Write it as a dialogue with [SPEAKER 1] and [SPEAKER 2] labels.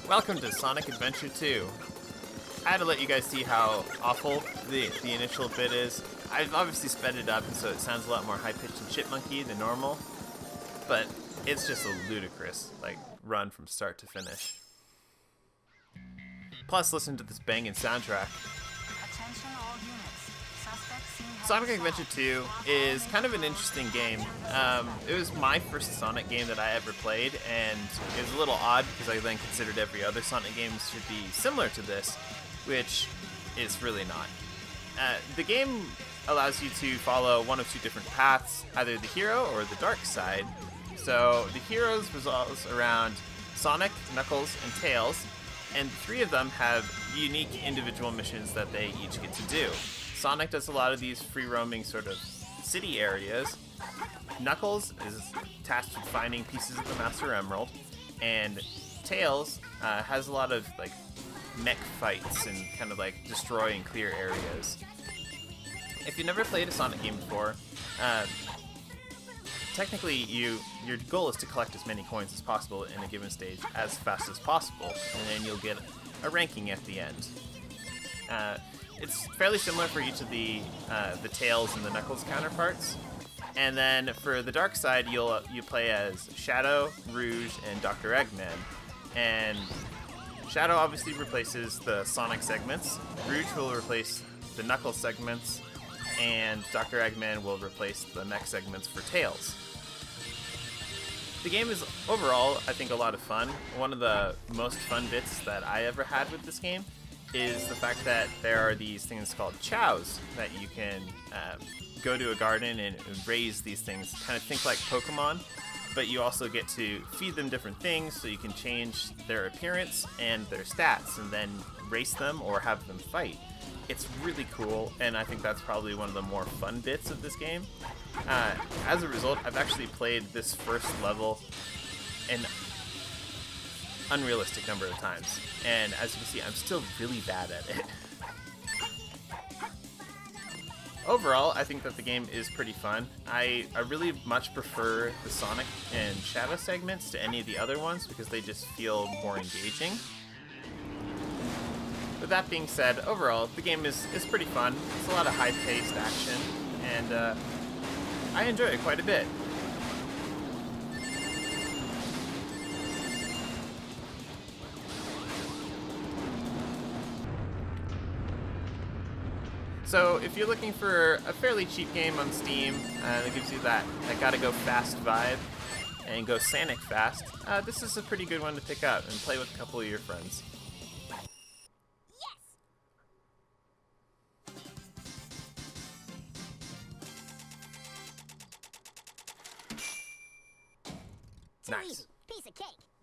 [SPEAKER 1] Welcome to Sonic Adventure 2. I had to let you guys see how awful the initial bit is. I've obviously sped it up, and so it sounds a lot more high-pitched and chipmunky than normal, but it's just a ludicrous, run from start to finish. Plus, listen to this banging soundtrack.
[SPEAKER 2] Attention all units. Suspects seen
[SPEAKER 1] Sonic Adventure 2 is kind of an interesting game. It was my first Sonic game that I ever played, and it was a little odd because I then considered every other Sonic game should be similar to this, which is really not. The game allows you to follow one of two different paths, either the hero or the dark side. So the heroes revolves around Sonic, Knuckles, and Tails, and the three of them have unique individual missions that they each get to do. Sonic does a lot of these free-roaming sort of city areas. Knuckles is tasked with finding pieces of the Master Emerald, and Tails has a lot of mech fights and kind of destroy and clear areas. If you've never played a Sonic game before, technically your goal is to collect as many coins as possible in a given stage as fast as possible, and then you'll get a ranking at the end. It's fairly similar for each of the Tails and the Knuckles counterparts. And then for the dark side, you play as Shadow, Rouge, and Dr. Eggman. And Shadow obviously replaces the Sonic segments, Rouge will replace the Knuckles segments, and Dr. Eggman will replace the mech segments for Tails. The game is overall, I think, a lot of fun. One of the most fun bits that I ever had with this game is the fact that there are these things called chows that you can go to a garden and raise these things, kind of think like Pokemon, but you also get to feed them different things so you can change their appearance and their stats and then race them or have them fight. It's really cool, and I think that's probably one of the more fun bits of this game. As a result, I've actually played this first level an unrealistic number of times, and as you can see, I'm still really bad at it. Overall, I think that the game is pretty fun. I really much prefer the Sonic and Shadow segments to any of the other ones because they just feel more engaging. With that being said, overall, the game is pretty fun. It's a lot of high-paced action, and I enjoy it quite a bit. So if you're looking for a fairly cheap game on Steam that gives you that gotta go fast vibe and go Sonic fast, this is a pretty good one to pick up and play with a couple of your friends.
[SPEAKER 3] Nice. Piece of cake.